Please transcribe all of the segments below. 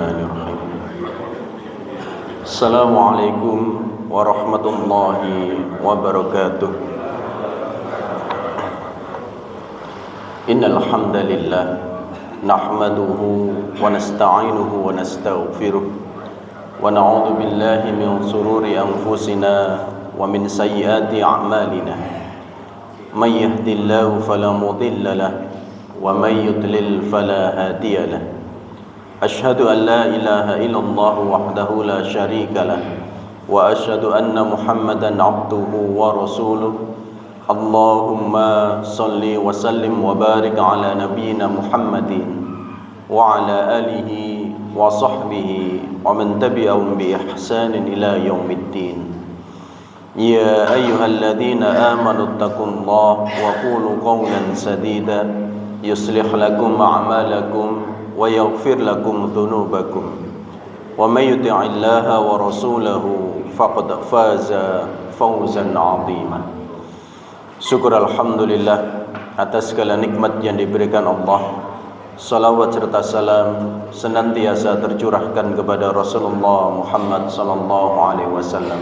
Bismillahirrahmanirrahim. Assalamualaikum warahmatullahi wabarakatuh. Innal hamdalillah nahmaduhu wa nasta'inuhu wa nastaghfiruh wa na'udzu billahi min shururi anfusina wa min sayyiati a'malina. May yahdihillahu fala mudilla lahu wa may yudlil fala hadiya lahu. Asyhadu an la ilaha illallah wahdahu la syarika lah wa asyhadu anna Muhammadan abduhu wa rasuluh. Allahumma salli wa sallim wa barik ala nabiyyina Muhammadin wa ala alihi wa sahbihi wa man tabi'ahum bi ihsanin ila yaumiddin. Ya ayyuhalladzina amanu taqullaha wa qulu qawlan sadida yuslih lakum a'malakum wa yaghfir lakum dhunubakum wa may yuti'illaha wa rasulahu faqad faza fawzan 'azima. Syukur alhamdulillah atas segala nikmat yang diberikan Allah. Salawat serta salam senantiasa tercurahkan kepada Rasulullah Muhammad sallallahu alaihi wasallam.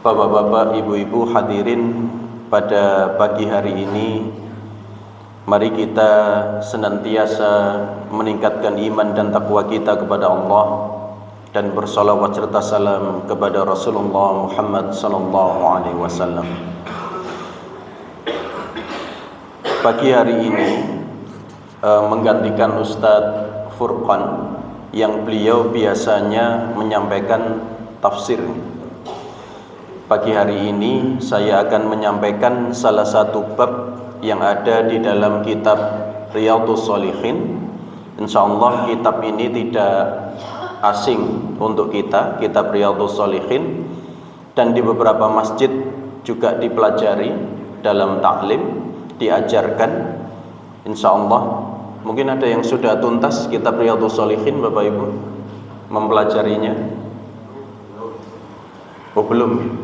Bapak-bapak, ibu-ibu hadirin pada pagi hari ini, mari kita senantiasa meningkatkan iman dan takwa kita kepada Allah dan bersalawat serta salam kepada Rasulullah Muhammad sallallahu alaihi wasallam. Pagi hari ini menggantikan Ustadz Furqan yang beliau biasanya menyampaikan tafsir. Pagi hari ini saya akan menyampaikan salah satu bab yang ada di dalam kitab Riyadhus Shalihin. Insyaallah kitab ini tidak asing untuk kita, kitab Riyadhus Shalihin, dan di beberapa masjid juga dipelajari dalam taklim, diajarkan. Insyaallah mungkin ada yang sudah tuntas kitab Riyadhus Shalihin, Bapak Ibu, mempelajarinya. Oh belum.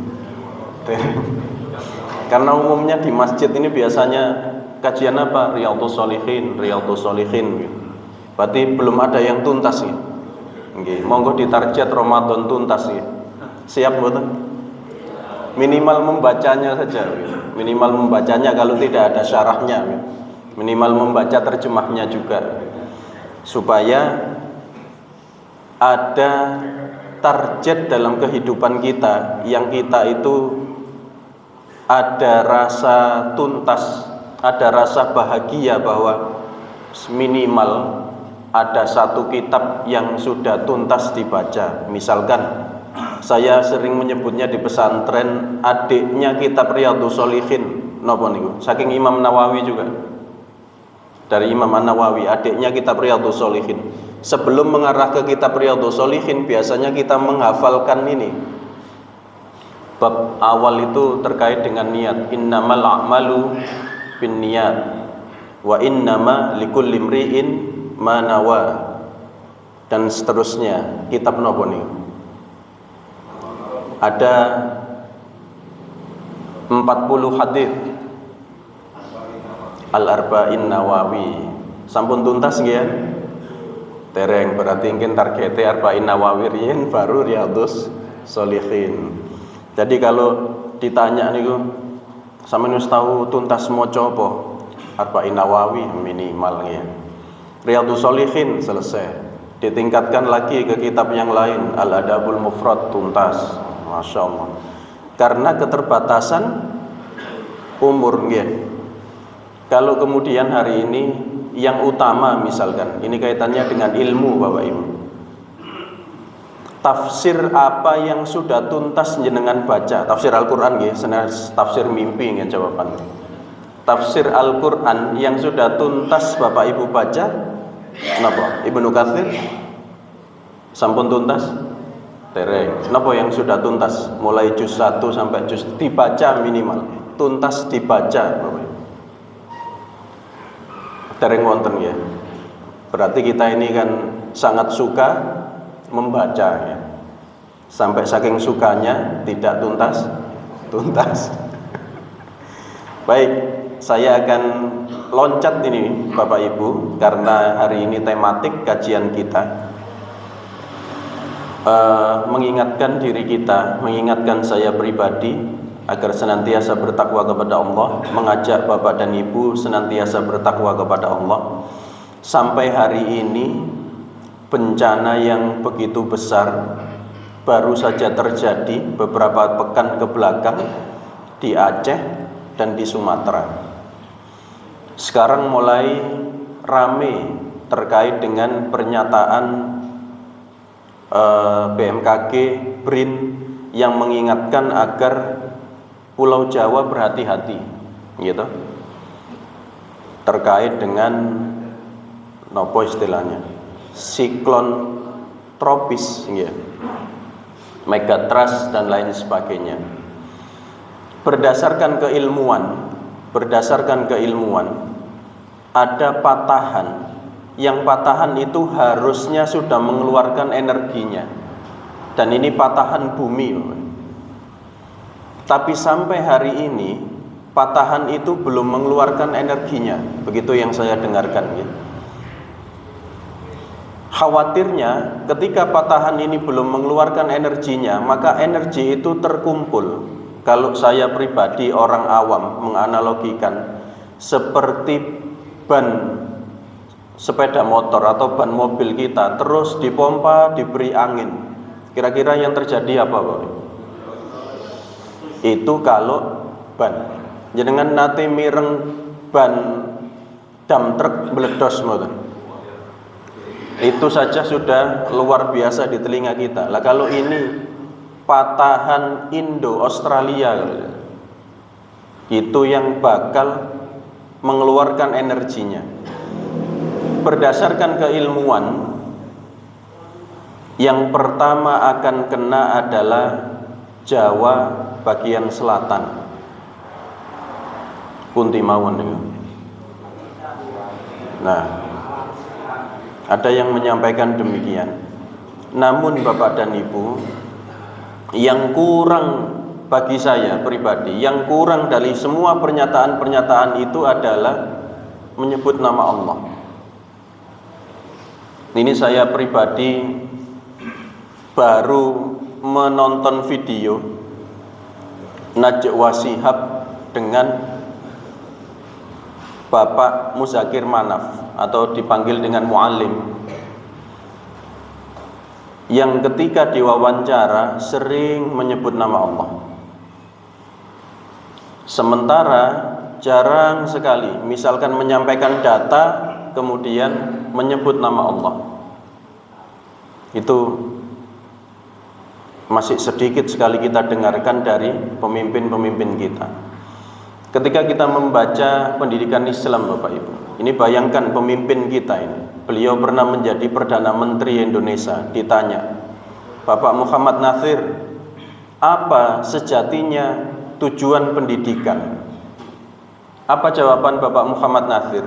Karena umumnya di masjid ini biasanya kajian apa? Riyadhus Shalihin, Riyadhus Shalihin. Berarti belum ada yang tuntas ya. Nggih, monggo ditarget Ramadan tuntas ya. Siap betul? Minimal membacanya saja. Minimal membacanya kalau tidak ada syarahnya. Minimal membaca terjemahnya juga. Supaya ada target dalam kehidupan kita, yang kita itu ada rasa tuntas, ada rasa bahagia bahwa minimal ada satu kitab yang sudah tuntas dibaca. Misalkan saya sering menyebutnya di pesantren adiknya kitab Riyadhus Shalihin, napa niku? Saking Imam Nawawi juga. Dari Imam An-Nawawi, adiknya kitab Riyadhus Shalihin. Sebelum mengarah ke kitab Riyadhus Shalihin, biasanya kita menghafalkan ini. Bab awal itu terkait dengan niat. Innamal a'malu binniyat wa innama likulli imri'in ma nawa, dan seterusnya. Kitab nopo nih? Ada 40 hadis Al-Arba'in Nawawi. Sampun tuntas nggih ya? Tereng, berarti mungkin targetnya Arba'in Nawawi riyen baru Riyadhus Shalihin. Jadi kalau ditanya niku sampeyan wis tahu tuntas maca apa? Arba'in Nawawi minimal ya. Riyadhus Shalihin selesai. Ditingkatkan lagi ke kitab yang lain, Al-Adabul Mufrad tuntas. Masya Allah. Karena keterbatasan umur nggih. Kalau kemudian hari ini yang utama misalkan, ini kaitannya dengan ilmu Bapak Ibu. Tafsir apa yang sudah tuntas jenengan baca? Tafsir Al-Qur'an nggih, tafsir mimpi nggih jawaban. Tafsir Al-Qur'an yang sudah tuntas Bapak Ibu baca napa? Ibnu Katsir sampun tuntas? Tereng. Napa yang sudah tuntas? Mulai juz 1 sampai juz dibaca minimal. Tuntas dibaca Bapak Ibu. Tereng wonten ya. Berarti kita ini kan sangat suka membaca ya. Sampai saking sukanya tidak tuntas. Baik, saya akan loncat ini Bapak Ibu, karena hari ini tematik kajian kita, mengingatkan diri kita, mengingatkan saya pribadi agar senantiasa bertakwa kepada Allah, mengajak Bapak dan Ibu senantiasa bertakwa kepada Allah. Sampai hari ini bencana yang begitu besar baru saja terjadi beberapa pekan ke belakang di Aceh dan di Sumatera. Sekarang mulai rame terkait dengan pernyataan BMKG, BRIN yang mengingatkan agar Pulau Jawa berhati-hati, gitu, terkait dengan nopo istilahnya, siklon tropis, ya, megatrust dan lain sebagainya. Berdasarkan keilmuan, ada patahan, yang patahan itu harusnya sudah mengeluarkan energinya, dan ini patahan bumi. Tapi sampai hari ini patahan itu belum mengeluarkan energinya, begitu yang saya dengarkan, ya. Khawatirnya ketika patahan ini belum mengeluarkan energinya, maka energi itu terkumpul. Kalau saya pribadi orang awam menganalogikan seperti ban sepeda motor atau ban mobil kita terus dipompa, diberi angin. Kira-kira yang terjadi apa, Pak? Itu kalau ban jenengan nate mireng ban dam truk meledos mboten, itu saja sudah luar biasa di telinga kita. Lah kalau ini patahan Indo-Australia, itu yang bakal mengeluarkan energinya. Berdasarkan keilmuan, yang pertama akan kena adalah Jawa bagian selatan, Punti mawon. Nah, ada yang menyampaikan demikian. Namun Bapak dan Ibu, yang kurang bagi saya pribadi, yang kurang dari semua pernyataan-pernyataan itu adalah menyebut nama Allah. Ini saya pribadi baru menonton video Najwa Shihab dengan Bapak Muzakir Manaf atau dipanggil dengan Muallim, yang ketika diwawancara sering menyebut nama Allah. Sementara jarang sekali misalkan menyampaikan data kemudian menyebut nama Allah. Itu masih sedikit sekali kita dengarkan dari pemimpin-pemimpin kita. Ketika kita membaca pendidikan Islam, Bapak Ibu, ini bayangkan pemimpin kita ini, beliau pernah menjadi Perdana Menteri Indonesia. Ditanya, Bapak Muhammad Natsir, apa sejatinya tujuan pendidikan? Apa jawaban Bapak Muhammad Natsir?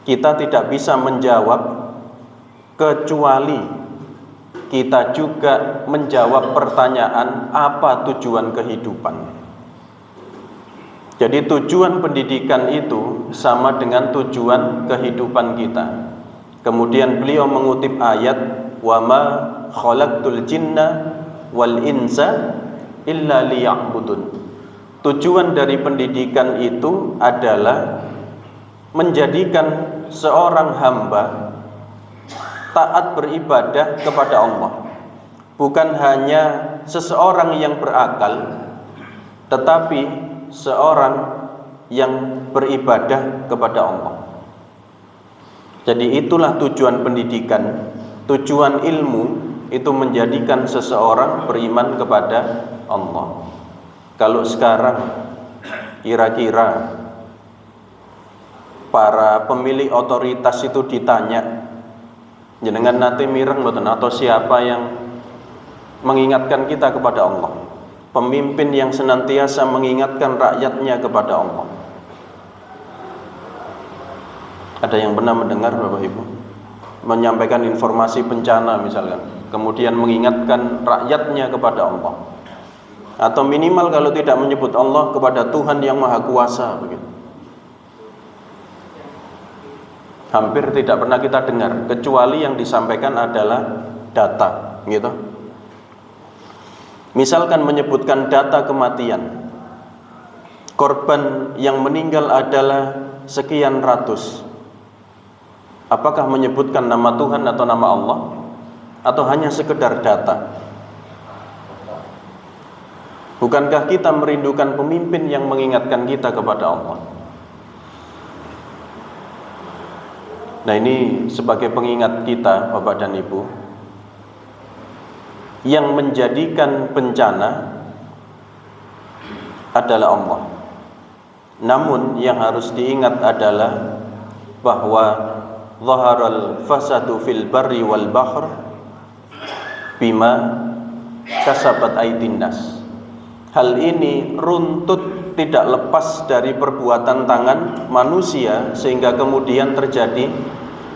Kita tidak bisa menjawab kecuali kita juga menjawab pertanyaan apa tujuan kehidupan. Jadi tujuan pendidikan itu sama dengan tujuan kehidupan kita. Kemudian beliau mengutip ayat, wa ma khalaqtul jinna wal insa illa liya'budun. Tujuan dari pendidikan itu adalah menjadikan seorang hamba taat beribadah kepada Allah. Bukan hanya seseorang yang berakal, tetapi seorang yang beribadah kepada Allah. Jadi itulah tujuan pendidikan. Tujuan ilmu itu menjadikan seseorang beriman kepada Allah. Kalau sekarang kira-kira para pemilik otoritas itu ditanya, jenengan nate mireng mboten, atau siapa yang mengingatkan kita kepada Allah? Pemimpin yang senantiasa mengingatkan rakyatnya kepada Allah. Ada yang pernah mendengar Bapak Ibu menyampaikan informasi bencana misalkan, kemudian mengingatkan rakyatnya kepada Allah, atau minimal kalau tidak menyebut Allah kepada Tuhan yang Maha Kuasa begitu. Hampir tidak pernah kita dengar, kecuali yang disampaikan adalah data, gitu. Misalkan menyebutkan data kematian, korban yang meninggal adalah sekian ratus. Apakah menyebutkan nama Tuhan atau nama Allah, atau hanya sekedar data? Bukankah kita merindukan pemimpin yang mengingatkan kita kepada Allah? Nah, ini sebagai pengingat kita, Bapak dan Ibu, yang menjadikan bencana adalah Allah. Namun yang harus diingat adalah bahwa zaharal fasadu fil barri wal bahr bima kasabat aydin nas. Hal ini runtut tidak lepas dari perbuatan tangan manusia, sehingga kemudian terjadi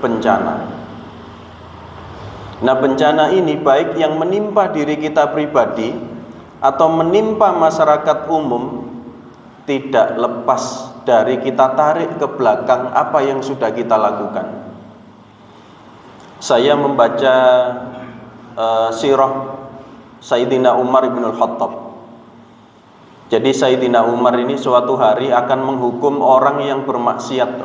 bencana. Nah, bencana ini baik yang menimpa diri kita pribadi atau menimpa masyarakat umum, tidak lepas dari kita tarik ke belakang apa yang sudah kita lakukan. Saya membaca sirah Sayyidina Umar bin Al-Khattab. Jadi Sayyidina Umar ini suatu hari akan menghukum orang yang bermaksiat.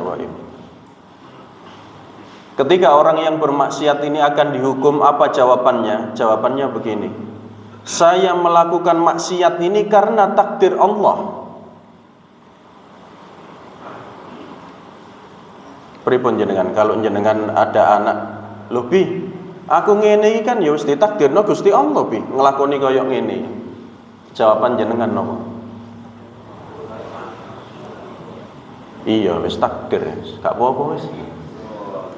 Ketika orang yang bermaksiat ini akan dihukum, apa jawabannya? Jawabannya begini: saya melakukan maksiat ini karena takdir Allah. Pripun jenengan kalau jenengan ada anak, lebih aku ngene iki kan ya wis ditakdirno Gusti Allah bi nglakoni kaya ngene. Jawaban jenengan nopo? Iya, wis takdir, gak apa-apa wis.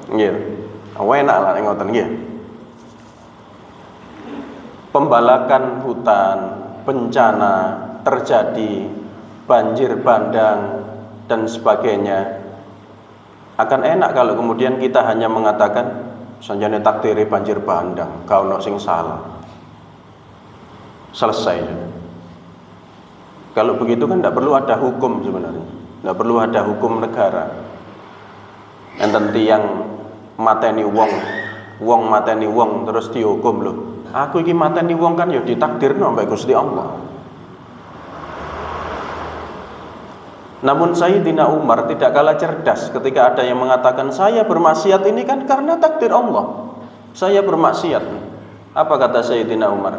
Nggih. Enak lah nek ngoten nggih. Pembalakan hutan, bencana terjadi, banjir bandang dan sebagainya. Akan enak kalau kemudian kita hanya mengatakan sanjane takdire banjir bandang, gak ono sing salah. Selesai. Kalau begitu kan tidak perlu ada hukum sebenarnya. Tidak perlu ada hukum negara. Enten tiyang mateni wong mateni wong terus dihukum loh. Aku iki mateni wong kan ya ditakdirno mbek Gusti Allah. Namun Sayyidina Umar tidak kalah cerdas ketika ada yang mengatakan saya bermaksiat ini kan karena takdir Allah. Saya bermaksiat. Apa kata Sayyidina Umar?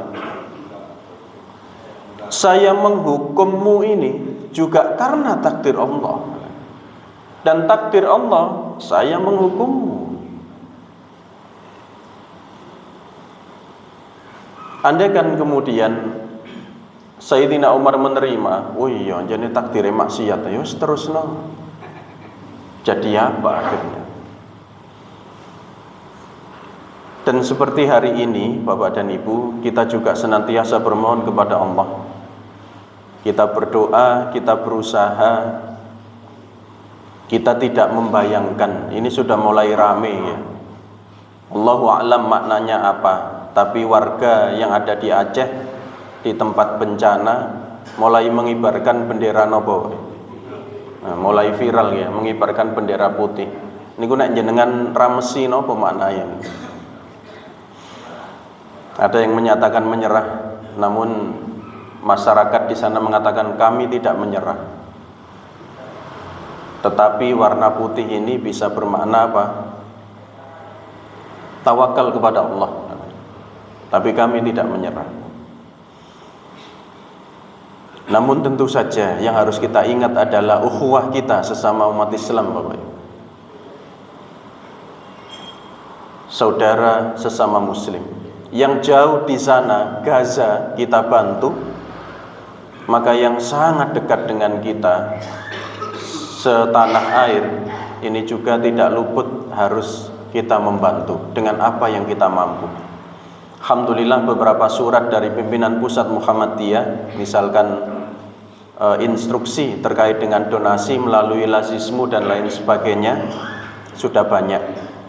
Saya menghukummu ini juga karena takdir Allah. Dan takdir Allah, saya menghukummu. Andai kan kemudian Sayyidina Umar menerima, oh iya, jadi takdir maksiat, ya terus no. Jadi apa akhirnya? Dan seperti hari ini, Bapak dan Ibu, kita juga senantiasa bermohon kepada Allah. Kita berdoa, kita berusaha. Kita tidak membayangkan, ini sudah mulai rame ya. Allahu a'lam maknanya apa. Tapi warga yang ada di Aceh, di tempat bencana, mulai mengibarkan bendera nopo. Nah, mulai viral ya, mengibarkan bendera putih. Ini nek jenengan ramesi nopo maknanya. Ada yang menyatakan menyerah, namun masyarakat di sana mengatakan kami tidak menyerah. Tetapi warna putih ini bisa bermakna apa? Tawakal kepada Allah. Tapi kami tidak menyerah. Namun tentu saja yang harus kita ingat adalah ukhuwah kita sesama umat Islam, Bapak. Saudara sesama muslim yang jauh di sana, Gaza, kita bantu. Maka yang sangat dekat dengan kita setanah air ini juga tidak luput harus kita membantu dengan apa yang kita mampu. Alhamdulillah beberapa surat dari pimpinan pusat Muhammadiyah, misalkan instruksi terkait dengan donasi melalui lazismu dan lain sebagainya, sudah banyak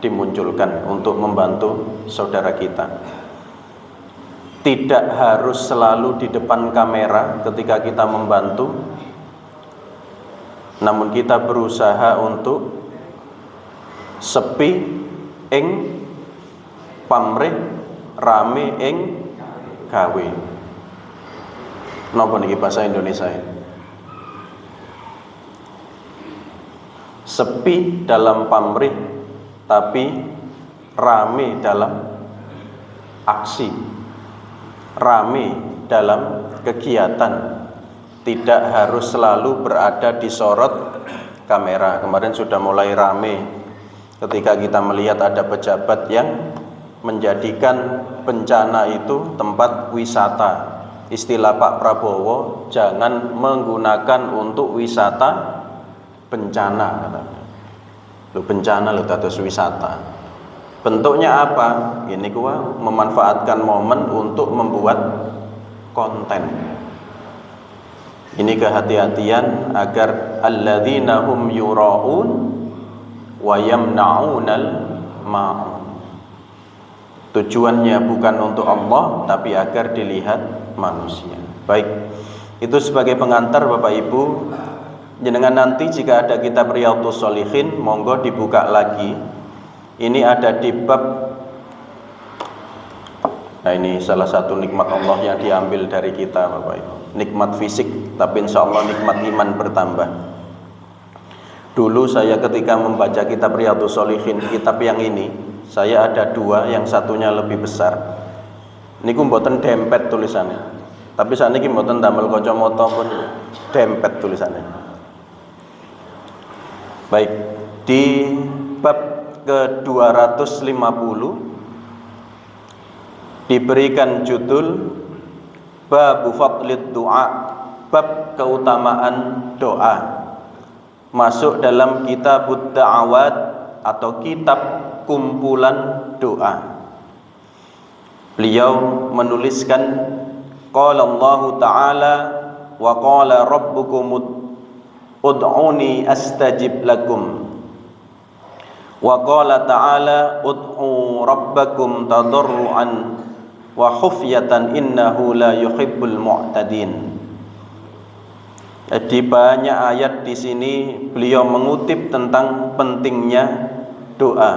dimunculkan untuk membantu saudara kita. Tidak harus selalu di depan kamera ketika kita membantu, namun kita berusaha untuk sepi ing pamrih, rame ing gawe. Napa niki bahasa Indonesia ini? Sepi dalam pamrih tapi rame dalam aksi, rame dalam kegiatan, tidak harus selalu berada di sorot kamera. Kemarin sudah mulai rame ketika kita melihat ada pejabat yang menjadikan bencana itu tempat wisata. Istilah Pak Prabowo, jangan menggunakan untuk wisata bencana, katanya. Lu bencana lu status wisata. Bentuknya apa? Ini gua memanfaatkan momen untuk membuat konten. Ini kehati-hatian agar alladzina hum yura'un wa yamna'unal ma'un. Tujuannya bukan untuk Allah tapi agar dilihat manusia. Baik, itu sebagai pengantar Bapak Ibu. Jenengan nanti jika ada kitab Riyadhus Shalihin, monggo dibuka lagi. Ini ada di bab, nah ini salah satu nikmat Allah yang diambil dari kita Bapak Ibu. Nikmat fisik, tapi insya Allah nikmat iman bertambah. Dulu saya ketika membaca kitab Riyadhus Shalihin, kitab yang ini, saya ada dua, yang satunya lebih besar. Niku mboten dempet tulisannya, tapi saat ini mboten damel kacamata pun dempet tulisannya. Baik, di bab ke-250 diberikan judul Babu Fadlid Du'a, bab keutamaan doa. Masuk dalam Kitabud Da'awat atau kitab kumpulan doa. Beliau menuliskan qala Allah Ta'ala wa qala rabbukum ud'uni astajib lakum wa qala ta'ala ud'u rabbakum tadarruan wa khufyatan innahu la yuhibbul mu'tadin. Jadi banyak ayat di sini beliau mengutip tentang pentingnya doa.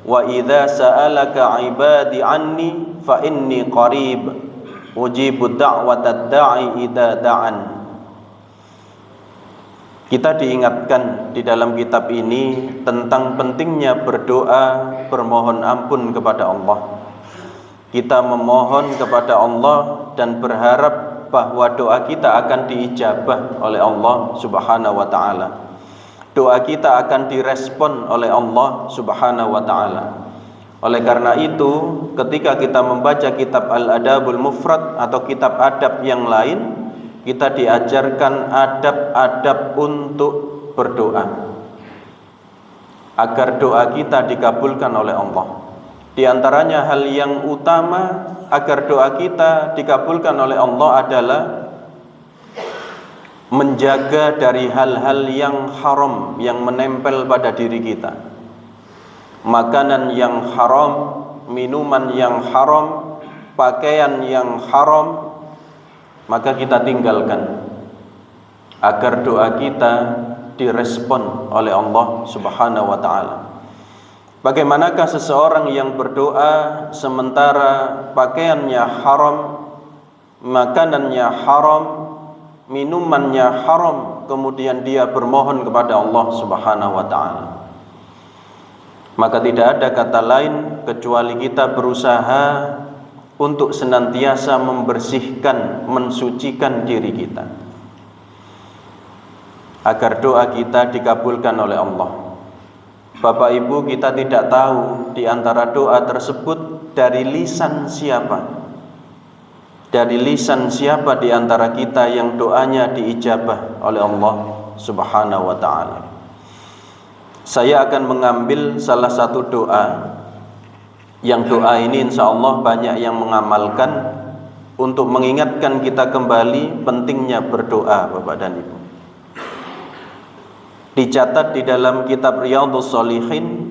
Wa idza sa'alaka 'ibadi 'anni fa inni qarib ujibu da'watad da'i idza da'an. Kita diingatkan di dalam kitab ini tentang pentingnya berdoa, bermohon ampun kepada Allah. Kita memohon kepada Allah dan berharap bahwa doa kita akan diijabah oleh Allah Subhanahu wa taala. Doa kita akan direspon oleh Allah Subhanahu wa taala. Oleh karena itu, ketika kita membaca kitab Al-Adabul Mufrad atau kitab adab yang lain, kita diajarkan adab-adab untuk berdoa agar doa kita dikabulkan oleh Allah. Di antaranya hal yang utama agar doa kita dikabulkan oleh Allah adalah menjaga dari hal-hal yang haram yang menempel pada diri kita. Makanan yang haram, minuman yang haram, pakaian yang haram, maka kita tinggalkan agar doa kita direspon oleh Allah Subhanahu wa taala. Bagaimanakah seseorang yang berdoa sementara pakaiannya haram, makanannya haram, minumannya haram, kemudian dia bermohon kepada Allah Subhanahu wa taala? Maka tidak ada kata lain kecuali kita berusaha untuk senantiasa membersihkan, mensucikan diri kita agar doa kita dikabulkan oleh Allah. Bapak Ibu, kita tidak tahu di antara doa tersebut dari lisan siapa. Dari lisan siapa di antara kita yang doanya diijabah oleh Allah Subhanahu wa taala. Saya akan mengambil salah satu doa yang doa ini insya Allah banyak yang mengamalkan untuk mengingatkan kita kembali pentingnya berdoa Bapak dan Ibu. Dicatat di dalam kitab Riyadhus Shalihin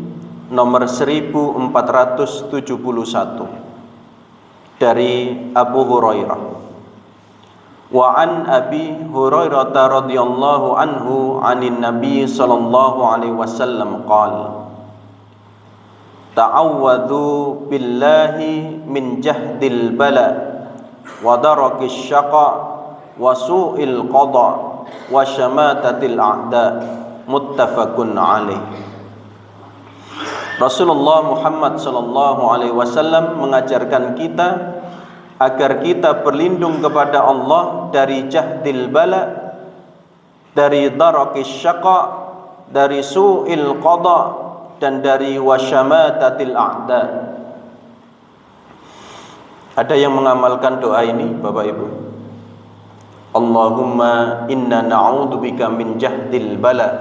nomor 1471 dari Abu Hurairah. Wa an Abi Hurairah radhiyallahu anhu 'anil Nabi sallallahu alaihi wasallam qala ta'awwadhu billahi min jahdil bala wa darakis syaqa wa su'il qada wa syamatatil a'da. Muttafaqun alaih. Rasulullah Muhammad sallallahu alaihi wasallam mengajarkan kita agar kita berlindung kepada Allah dari jahdil bala, dari darakis syaqa, dari su'il qada, dan dari wasyamatatil a'da. Ada yang mengamalkan doa ini, Bapak Ibu? Allahumma inna na'udzubika min jahdil bala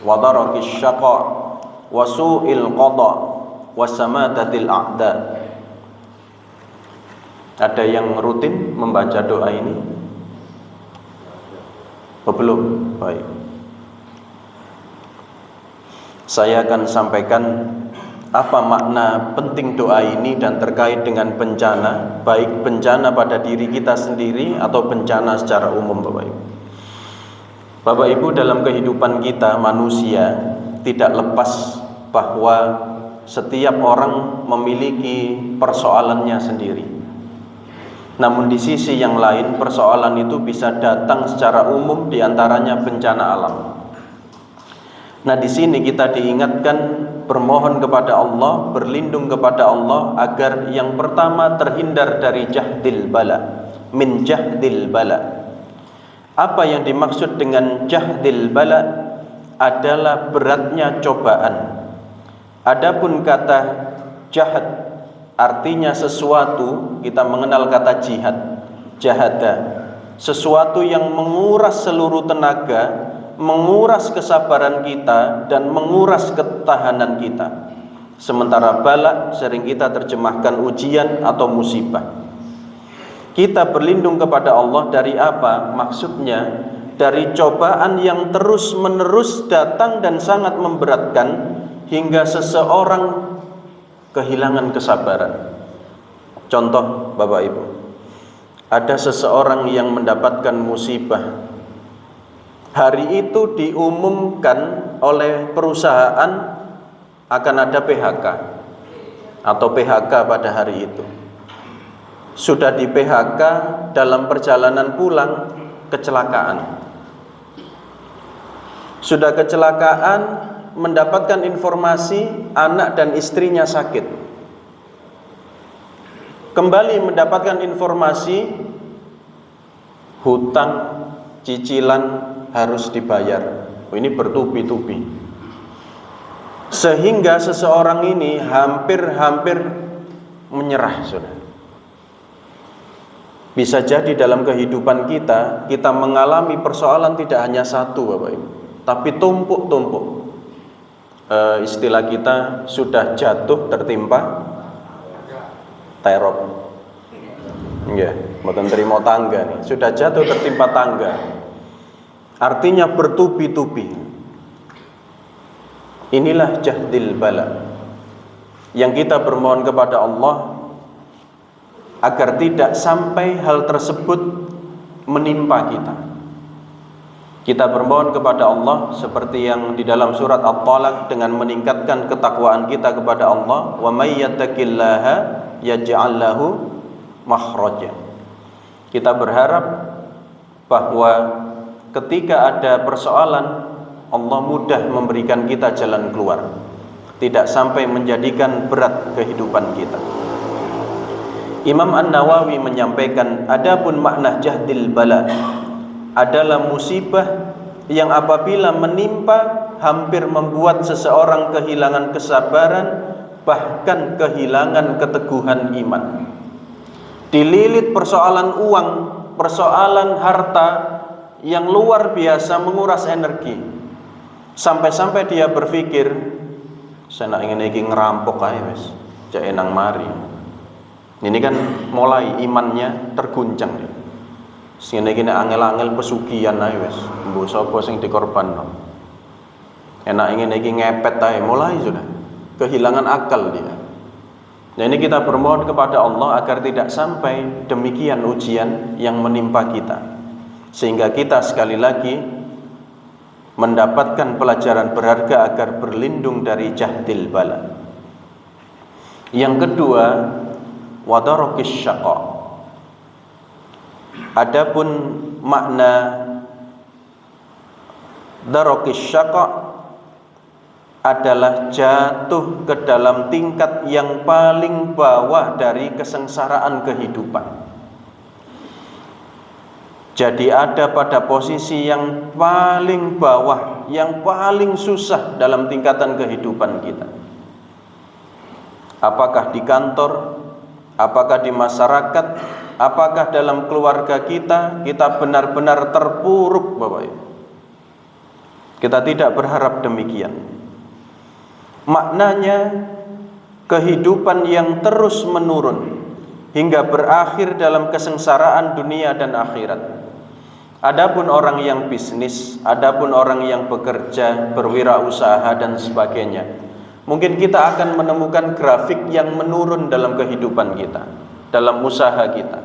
wa darakis syaqa wa su'il qada wa samatatil a'da. Ada yang rutin membaca doa ini? Belum? Baik. Saya akan sampaikan apa makna penting doa ini dan terkait dengan bencana, baik bencana pada diri kita sendiri atau bencana secara umum, Bapak Ibu. Bapak Ibu, dalam kehidupan kita manusia tidak lepas bahwa setiap orang memiliki persoalannya sendiri. Namun di sisi yang lain persoalan itu bisa datang secara umum, diantaranya bencana alam. Nah, di sini kita diingatkan bermohon kepada Allah, berlindung kepada Allah agar yang pertama terhindar dari jahdil bala, min jahdil bala. Apa yang dimaksud dengan jahdil bala adalah beratnya cobaan. Adapun kata jahad artinya sesuatu, kita mengenal kata jihad, jahada, sesuatu yang menguras seluruh tenaga, menguras kesabaran kita dan menguras ketahanan kita. Sementara bala sering kita terjemahkan ujian atau musibah. Kita berlindung kepada Allah dari apa? Maksudnya dari cobaan yang terus menerus datang dan sangat memberatkan hingga seseorang kehilangan kesabaran. Contoh, Bapak Ibu, ada seseorang yang mendapatkan musibah. Hari itu diumumkan oleh perusahaan akan ada PHK atau PHK pada hari itu. Sudah di PHK, dalam perjalanan pulang kecelakaan. Sudah kecelakaan, mendapatkan informasi anak dan istrinya sakit. Kembali mendapatkan informasi hutang, cicilan harus dibayar. Ini bertubi-tubi. Sehingga seseorang ini hampir menyerah, Saudara. Bisa jadi dalam kehidupan kita mengalami persoalan tidak hanya satu, Bapak Ibu, tapi tumpuk-tumpuk. Istilah kita sudah jatuh tertimpa terop. Ya, mboten terima tangga nih. Sudah jatuh tertimpa tangga. Artinya bertubi-tubi. Inilah jahdil bala. Yang kita bermohon kepada Allah agar tidak sampai hal tersebut menimpa kita. Kita bermohon kepada Allah seperti yang di dalam surat At-Talaq dengan meningkatkan ketakwaan kita kepada Allah. Wa may yattaqillaha yaj'al lahu makhraja. Kita berharap bahwa ketika ada persoalan, Allah mudah memberikan kita jalan keluar, tidak sampai menjadikan berat kehidupan kita. Imam An-Nawawi menyampaikan, adapun makna jahdil bala adalah musibah yang apabila menimpa hampir membuat seseorang kehilangan kesabaran, bahkan kehilangan keteguhan iman. Dililit persoalan uang, persoalan harta yang luar biasa menguras energi, sampai-sampai dia berpikir, saya nak ingin iki ngerampok aja wis, cek enang mari. Ini kan mulai imannya terguncang. Sing iki nek angel-angel pesugihan ae wis, mbok sapa sing dikorbanno. Enak ingin iki ngepet ae, mulai sudah kehilangan akal dia. Nah, ini kita bermohon kepada Allah agar tidak sampai demikian ujian yang menimpa kita, sehingga kita sekali lagi mendapatkan pelajaran berharga agar berlindung dari jahdil bala. Yang kedua, wadarokis syaqa. Adapun makna darokis syaqa adalah jatuh ke dalam tingkat yang paling bawah dari kesengsaraan kehidupan. Jadi ada pada posisi yang paling bawah, yang paling susah dalam tingkatan kehidupan kita. Apakah di kantor, apakah di masyarakat, apakah dalam keluarga kita benar-benar terpuruk, Bapak Ibu. Kita tidak berharap demikian. Maknanya kehidupan yang terus menurun hingga berakhir dalam kesengsaraan dunia dan akhirat. Adapun orang yang bisnis, adapun orang yang bekerja, berwirausaha dan sebagainya, mungkin kita akan menemukan grafik yang menurun dalam kehidupan kita, dalam usaha kita.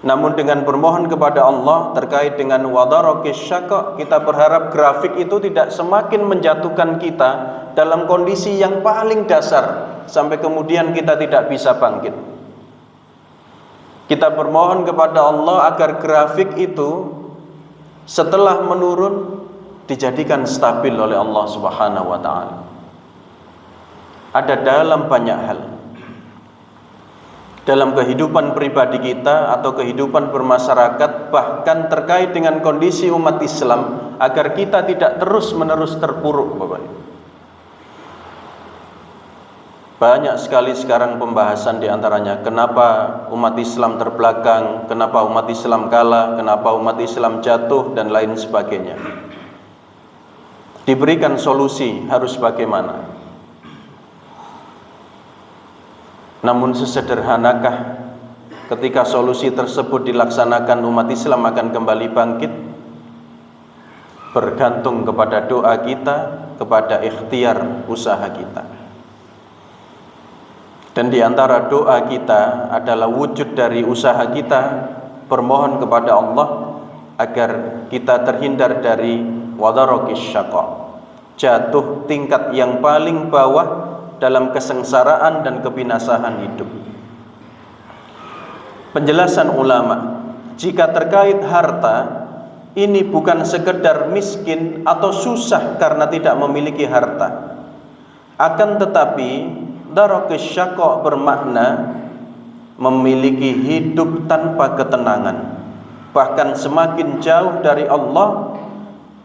Namun dengan bermohon kepada Allah terkait dengan wadarokis syaqa, kita berharap grafik itu tidak semakin menjatuhkan kita dalam kondisi yang paling dasar sampai kemudian kita tidak bisa bangkit. Kita bermohon kepada Allah agar grafik itu setelah menurun dijadikan stabil oleh Allah Subhanahu wa taala. Ada dalam banyak hal dalam kehidupan pribadi kita atau kehidupan bermasyarakat, bahkan terkait dengan kondisi umat Islam, agar kita tidak terus-menerus terpuruk, Bapak. Banyak sekali sekarang pembahasan diantaranya, kenapa umat Islam terbelakang, kenapa umat Islam kalah, kenapa umat Islam jatuh, dan lain sebagainya. Diberikan solusi harus bagaimana? Namun sesederhanakah ketika solusi tersebut dilaksanakan umat Islam akan kembali bangkit? Bergantung kepada doa kita, kepada ikhtiar usaha kita. Dan di antara doa kita adalah wujud dari usaha kita bermohon kepada Allah agar kita terhindar dari wadarokis syaqa, jatuh tingkat yang paling bawah dalam kesengsaraan dan kebinasaan hidup. Penjelasan ulama, jika terkait harta, ini bukan sekedar miskin atau susah karena tidak memiliki harta. Akan tetapi darokis syaqa bermakna memiliki hidup tanpa ketenangan, bahkan semakin jauh dari Allah,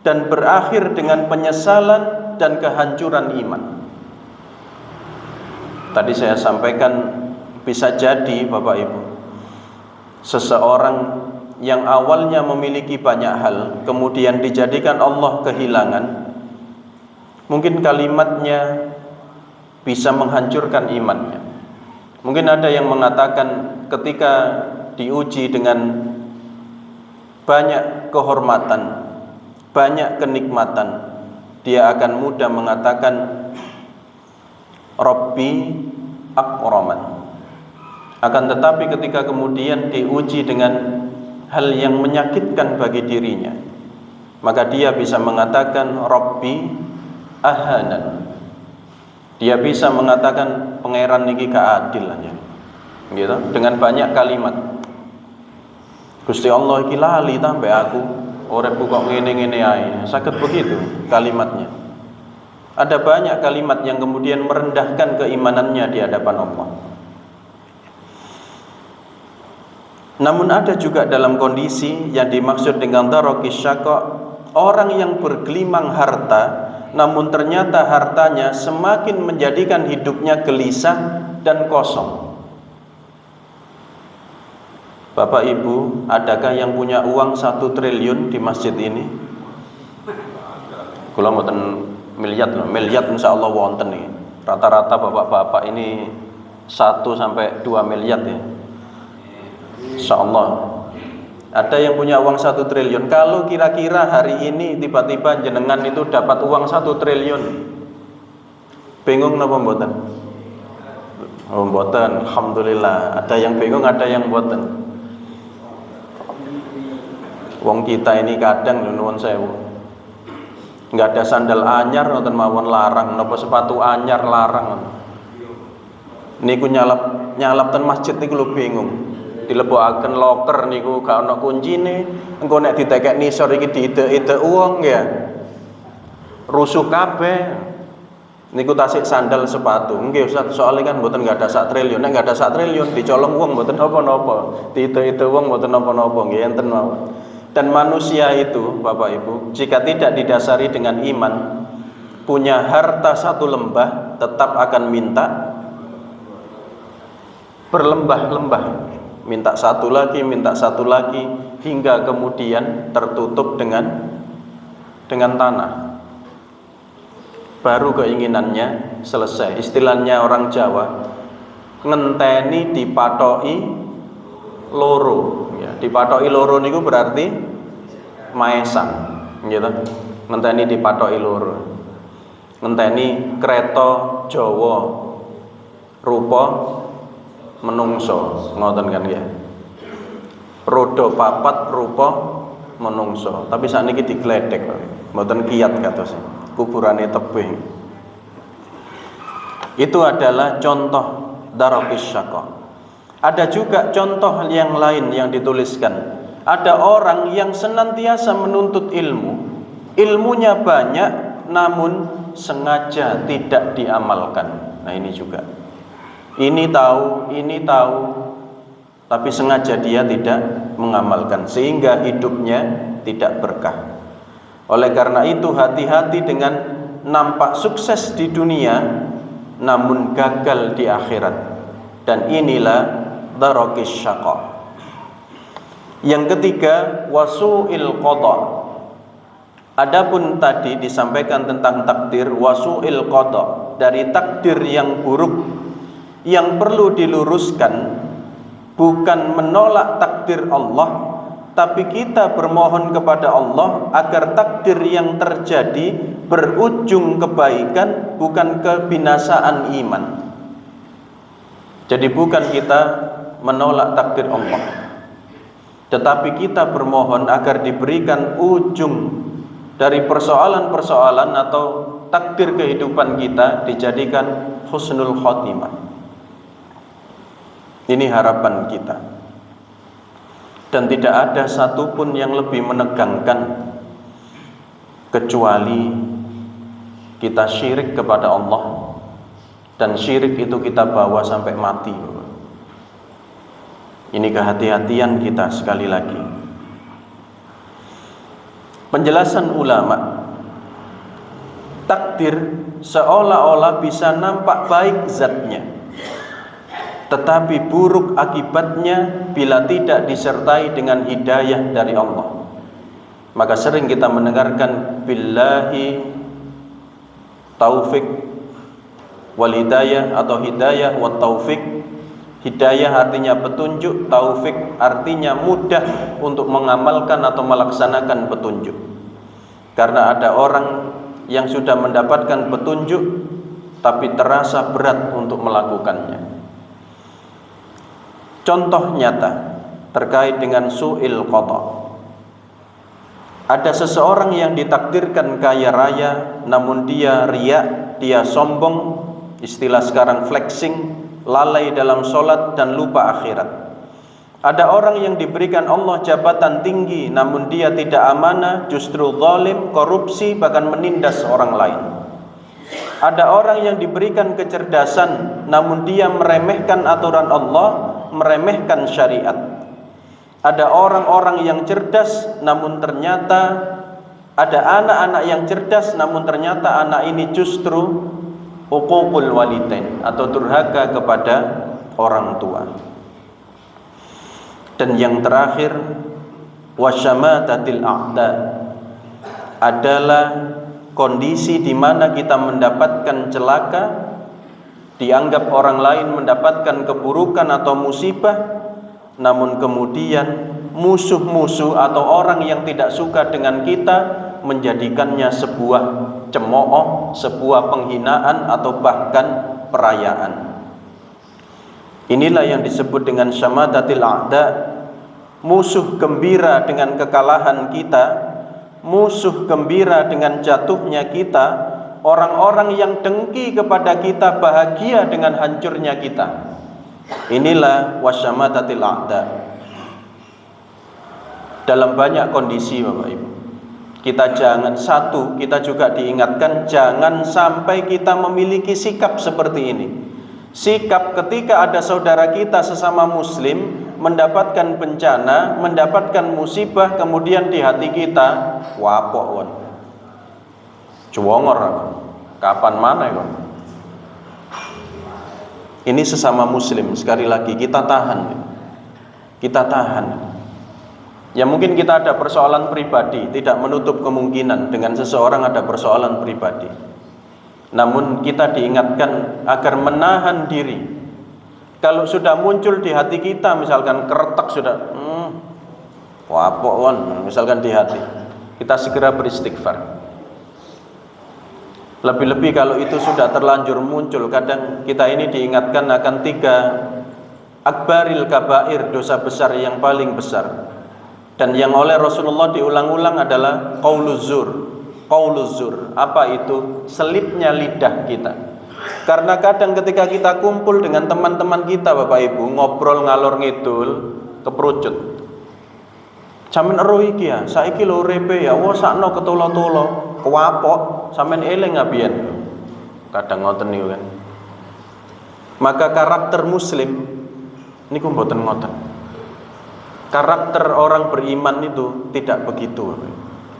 dan berakhir dengan penyesalan dan kehancuran iman. Tadi saya sampaikan, bisa jadi Bapak Ibu, seseorang yang awalnya memiliki banyak hal kemudian dijadikan Allah kehilangan, mungkin kalimatnya bisa menghancurkan imannya. Mungkin ada yang mengatakan ketika diuji dengan banyak kehormatan, banyak kenikmatan, dia akan mudah mengatakan Rabbi akraman. Akan tetapi ketika kemudian diuji dengan hal yang menyakitkan bagi dirinya, maka dia bisa mengatakan Rabbi ahanan. Dia bisa mengatakan pangeran niki gak adil aja, gitu, dengan banyak kalimat. Gusti Allah iki lali tambah aku, uripku kok ngene-ngene ae. Saged begitu kalimatnya. Ada banyak kalimat yang kemudian merendahkan keimanannya di hadapan Allah. Namun ada juga dalam kondisi yang dimaksud dengan darokis syaqa, orang yang bergelimang harta, namun ternyata hartanya semakin menjadikan hidupnya gelisah dan kosong. Bapak Ibu, adakah yang punya uang 1 triliun di masjid ini? Kula mboten miliar insya Allah wonten nih. Rata-rata bapak-bapak ini 1 sampai 2 miliar ya. Insya Allah. Ada yang punya uang 1 triliun. Kalau kira-kira hari ini tiba-tiba jenengan itu dapat uang 1 triliun, bingung napa mboten? Oh mboten, alhamdulillah. Ada yang bingung, ada yang mboten. Wong kita ini kadang nuwun sewu, nggak ada sandal anyar nonton mawon larang, napa sepatu anyar larang. Niku nyalap ten masjid niku lho bingung. Dilebokaken loker niku gak ana kuncine, engko nek ditekek nisor iki diide-ide wong ya. Rusuh kabeh. Niku tasik sandal sepatu. Nggih Ustaz, soalnya kan mboten enggak ada 1 triliun. Nek enggak ada 1 triliun dicolong wong mboten napa-napa. Diide-ide wong mboten napa-napa nggih enten mawon. Dan manusia itu, Bapak Ibu, jika tidak didasari dengan iman, punya harta 1 lembah tetap akan minta berlembah-lembah, minta 1 lagi, minta 1 lagi, hingga kemudian tertutup dengan tanah. Baru keinginannya selesai. Istilahnya orang Jawa, ngenteni dipatoki loro. Ya, dipatoki loro niku berarti maesan, gitu. Ngenteni dipatoki loro. Ngenteni kereta Jawa rupa menungso, ngoten kan ya. Roda papat rupa menungso, tapi sakniki digledek, mboten kiyat kados kuburane tebing. Itu adalah contoh daraqis syaqa. Ada juga contoh yang lain yang dituliskan. Ada orang yang senantiasa menuntut ilmu, ilmunya banyak namun sengaja tidak diamalkan. Nah ini juga, ini tahu, tapi sengaja dia tidak mengamalkan, sehingga hidupnya tidak berkah. Oleh karena itu hati-hati dengan nampak sukses di dunia namun gagal di akhirat. Dan inilah daraqis syaqa. Yang ketiga, wasu'il qada. Adapun tadi disampaikan tentang takdir, wasu'il qada, dari takdir yang buruk, yang perlu diluruskan bukan menolak takdir Allah, tapi kita bermohon kepada Allah agar takdir yang terjadi berujung kebaikan, bukan kebinasaan iman. Jadi bukan kita menolak takdir Allah, tetapi kita bermohon agar diberikan ujung dari persoalan-persoalan atau takdir kehidupan kita dijadikan husnul khotimah. Ini harapan kita. Dan tidak ada satupun yang lebih menegangkan kecuali kita syirik kepada Allah, dan syirik itu kita bawa sampai mati. Ini kehati-hatian kita sekali lagi. Penjelasan ulama, takdir seolah-olah bisa nampak baik zatnya, tetapi buruk akibatnya bila tidak disertai dengan hidayah dari Allah. Maka sering kita mendengarkan billahi taufik wal hidayah atau hidayah wat taufik. Hidayah artinya petunjuk, taufik artinya mudah untuk mengamalkan atau melaksanakan petunjuk. Karena ada orang yang sudah mendapatkan petunjuk tapi terasa berat untuk melakukannya. Contoh nyata terkait dengan su'il qada. Ada seseorang yang ditakdirkan kaya raya namun dia riya, dia sombong, istilah sekarang flexing, lalai dalam sholat dan lupa akhirat. Ada orang yang diberikan Allah jabatan tinggi namun dia tidak amanah, justru zalim, korupsi, bahkan menindas orang lain. Ada orang yang diberikan kecerdasan namun dia meremehkan aturan Allah, meremehkan syariat. Ada orang-orang yang cerdas namun ternyata ada anak-anak yang cerdas namun ternyata anak ini justru uququl walidain atau durhaka kepada orang tua. Dan yang terakhir, wasyamatatil a'da, adalah kondisi di mana kita mendapatkan celaka, dianggap orang lain mendapatkan keburukan atau musibah, namun kemudian musuh-musuh atau orang yang tidak suka dengan kita menjadikannya sebuah cemooh, sebuah penghinaan atau bahkan perayaan. Inilah yang disebut dengan syamatatil a'da. Musuh gembira dengan kekalahan kita, musuh gembira dengan jatuhnya kita, orang-orang yang dengki kepada kita bahagia dengan hancurnya kita. Inilah wasyamatatil a'da. Dalam banyak kondisi Bapak Ibu, kita juga diingatkan jangan sampai kita memiliki sikap seperti ini. Sikap ketika ada saudara kita sesama muslim mendapatkan bencana, mendapatkan musibah, kemudian di hati kita wapok won, cuwongor, kapan mana kok. Ini sesama muslim, sekali lagi kita tahan. Ya mungkin kita ada persoalan pribadi, tidak menutup kemungkinan dengan seseorang ada persoalan pribadi. Namun kita diingatkan agar menahan diri. Kalau sudah muncul di hati kita, misalkan keretak sudah, wapok won, misalkan di hati, kita segera beristighfar. Lebih-lebih kalau itu sudah terlanjur muncul, kadang kita ini diingatkan akan 3 akbaril kabair, dosa besar yang paling besar. Dan yang oleh Rasulullah diulang-ulang adalah qauluz zur. Apa itu? Selipnya lidah kita. Karena kadang ketika kita kumpul dengan teman-teman kita Bapak Ibu, ngobrol ngalor ngidul, keperucut. Sampeyan ero iki ya, saiki lho urepe ya, sakno ketolo-tolo, kewapok, sampeyan eling ngabiyen. Kadang ngoten niku kan. Maka karakter muslim niku mboten ngoten. Karakter orang beriman itu tidak begitu.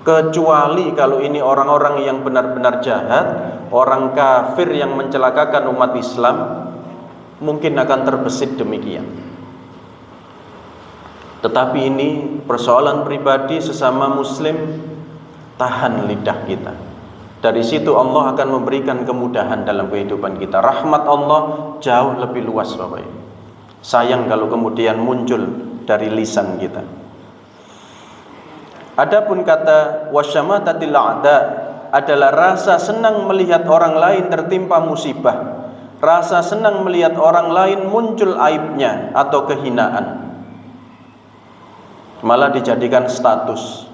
Kecuali kalau ini orang-orang yang benar-benar jahat, orang kafir yang mencelakakan umat Islam, mungkin akan terbesit demikian. Tetapi ini persoalan pribadi sesama muslim, tahan lidah kita. Dari situ Allah akan memberikan kemudahan dalam kehidupan kita. Rahmat Allah jauh lebih luas Bapak Ibu. Sayang kalau kemudian muncul dari lisan kita. Adapun kata wasyamatatil a'da adalah rasa senang melihat orang lain tertimpa musibah, rasa senang melihat orang lain muncul aibnya atau kehinaan, malah dijadikan status,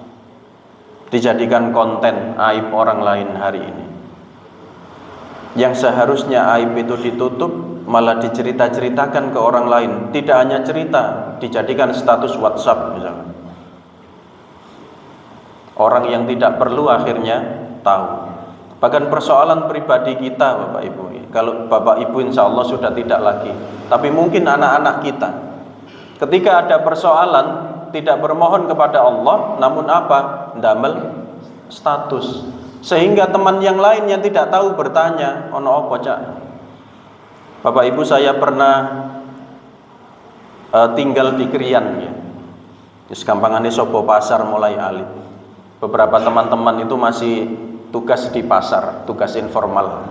dijadikan konten aib orang lain hari ini. Yang seharusnya aib itu ditutup malah dicerita-ceritakan ke orang lain. Tidak hanya cerita, dijadikan status WhatsApp misalnya. Orang yang tidak perlu akhirnya tahu. Bahkan persoalan pribadi kita Bapak Ibu, kalau Bapak Ibu insya Allah sudah tidak lagi, tapi mungkin anak-anak kita, ketika ada persoalan tidak bermohon kepada Allah, namun apa? Ndamel status. Sehingga teman yang lain yang tidak tahu bertanya, ono apa cak? Bapak Ibu, saya pernah tinggal di Krian ya. Gampangane sopo pasar mulai alit. Beberapa teman-teman itu masih tugas di pasar, tugas informal.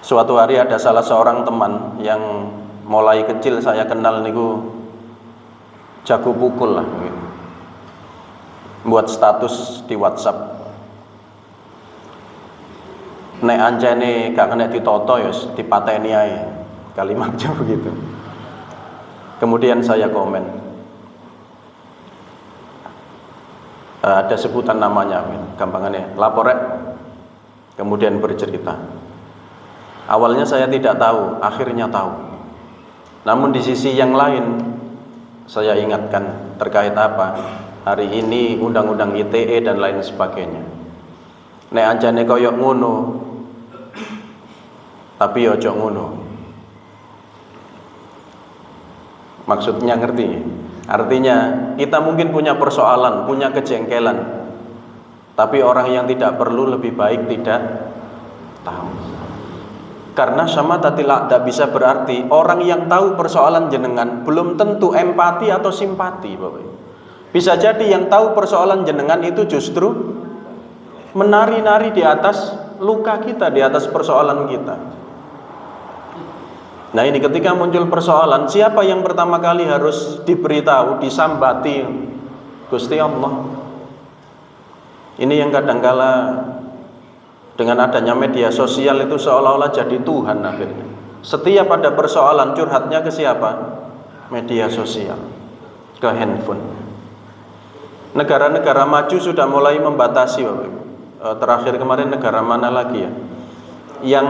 Suatu hari ada salah seorang teman yang mulai kecil saya kenal niku jago pukul lah gitu. Buat status di WhatsApp. Nek anjane gak kena ditoto ya dipateni ae. Kalimatnya begitu. Kemudian saya komen. Ada sebutan namanya, gampangannya laporek. Kemudian bercerita. Awalnya saya tidak tahu, akhirnya tahu. Namun di sisi yang lain saya ingatkan terkait apa? Hari ini undang-undang ITE dan lain sebagainya. Nek anjane koyok ngono, tapi ojo ngono. Maksudnya ngerti? Artinya kita mungkin punya persoalan, punya kejengkelan, tapi orang yang tidak perlu lebih baik tidak tahu. Karena syamatatil a'da bisa berarti orang yang tahu persoalan jenengan belum tentu empati atau simpati Bapak. Bisa jadi yang tahu persoalan jenengan itu justru menari-nari di atas luka kita, di atas persoalan kita. Nah ini ketika muncul persoalan, siapa yang pertama kali harus diberitahu, disambati? Gusti Allah. Ini yang kadangkala dengan adanya media sosial itu seolah-olah jadi Tuhan akhirnya. Setiap ada persoalan curhatnya ke siapa? Media sosial, ke handphone. Negara-negara maju sudah mulai membatasi terakhir kemarin negara mana lagi ya, yang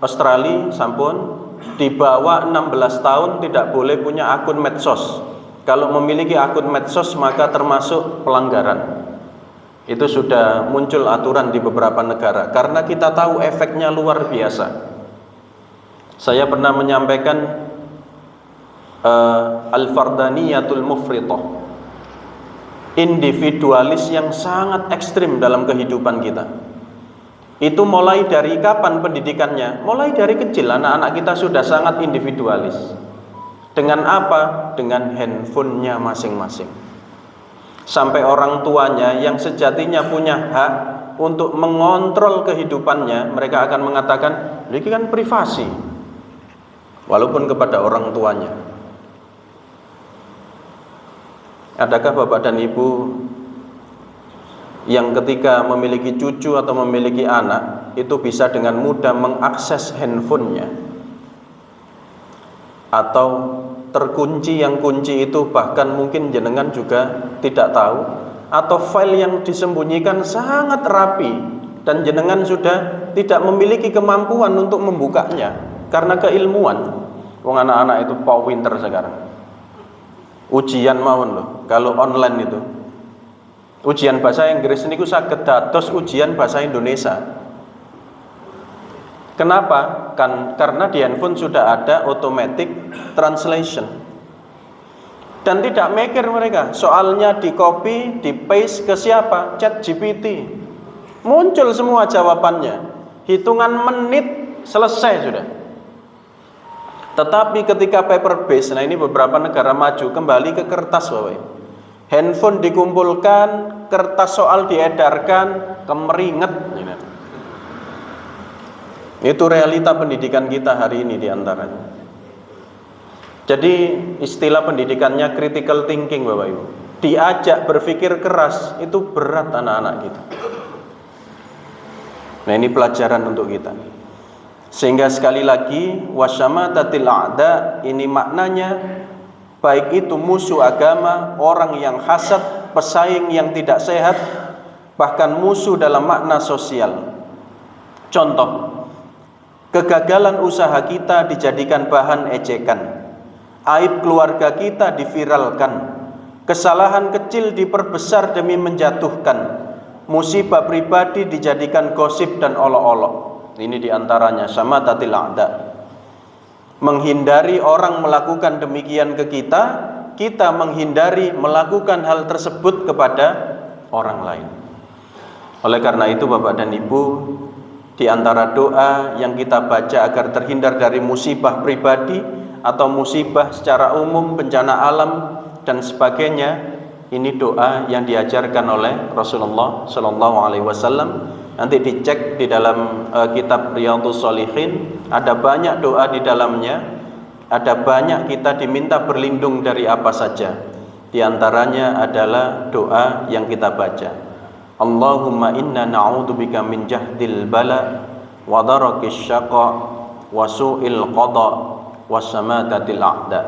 Australia sampun di bawah 16 tahun tidak boleh punya akun medsos. Kalau memiliki akun medsos maka termasuk pelanggaran. Itu sudah muncul aturan di beberapa negara karena kita tahu efeknya luar biasa. Saya pernah menyampaikan al-fardaniyatul mufritah, individualis yang sangat ekstrim dalam kehidupan kita. Itu mulai dari kapan pendidikannya? Mulai dari kecil anak-anak kita sudah sangat individualis. Dengan apa? Dengan handphonenya masing-masing. Sampai orang tuanya yang sejatinya punya hak untuk mengontrol kehidupannya, mereka akan mengatakan, ini kan privasi. Walaupun kepada orang tuanya. Adakah Bapak dan Ibu yang ketika memiliki cucu atau memiliki anak itu bisa dengan mudah mengakses handphonenya, atau terkunci, yang kunci itu bahkan mungkin jenengan juga tidak tahu, atau file yang disembunyikan sangat rapi dan jenengan sudah tidak memiliki kemampuan untuk membukanya karena keilmuan. Wong anak-anak itu pinter sekarang. Ujian mawon loh, kalau online itu ujian bahasa Inggris niku saged dados ujian bahasa Indonesia. Kenapa? Karena di handphone sudah ada automatic translation. Dan tidak mikir mereka, soalnya di copy, di paste ke siapa? ChatGPT. Muncul semua jawabannya. Hitungan menit selesai sudah. Tetapi ketika paper based, nah ini beberapa negara maju kembali ke kertas, Bapak. Handphone dikumpulkan, kertas soal diedarkan, kemeringet. Itu realita pendidikan kita hari ini diantaranya. Jadi istilah pendidikannya critical thinking, Bapak Ibu. Diajak berpikir keras, itu berat anak-anak kita. Nah ini pelajaran untuk kita. Sehingga sekali lagi wasyamatatil a'da, ini maknanya baik itu musuh agama, orang yang hasad, pesaing yang tidak sehat, bahkan musuh dalam makna sosial. Contoh, kegagalan usaha kita dijadikan bahan ejekan, aib keluarga kita diviralkan, kesalahan kecil diperbesar demi menjatuhkan, musibah pribadi dijadikan gosip dan olok-olok. Ini diantaranya syamatatil a'da. Menghindari orang melakukan demikian ke kita, kita menghindari melakukan hal tersebut kepada orang lain. Oleh karena itu Bapak dan Ibu, di antara doa yang kita baca agar terhindar dari musibah pribadi atau musibah secara umum, bencana alam dan sebagainya, ini doa yang diajarkan oleh Rasulullah SAW. Nanti dicek di dalam kitab Riyadhus Shalihin, ada banyak doa di dalamnya, ada banyak kita diminta berlindung dari apa saja. Di antaranya adalah doa yang kita baca, Allahumma inna na'udzubika min jahdil bala wa darakis syaqa wa su'il qada wa samatatil a'da.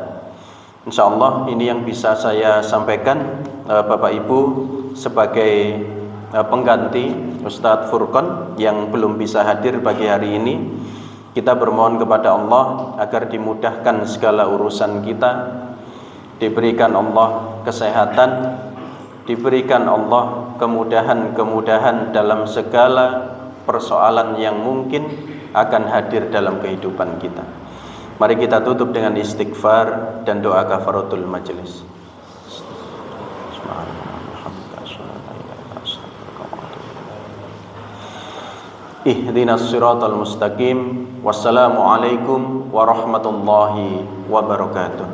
Insyaallah ini yang bisa saya sampaikan Bapak Ibu sebagai pengganti Ustadz Furqan yang belum bisa hadir pagi hari ini. Kita bermohon kepada Allah agar dimudahkan segala urusan kita, diberikan Allah kesehatan, diberikan Allah kemudahan-kemudahan dalam segala persoalan yang mungkin akan hadir dalam kehidupan kita. Mari kita tutup dengan istighfar dan doa kafaratul majelis. Ihdinas siratal mustaqim. Wassalamualaikum warahmatullahi wabarakatuh.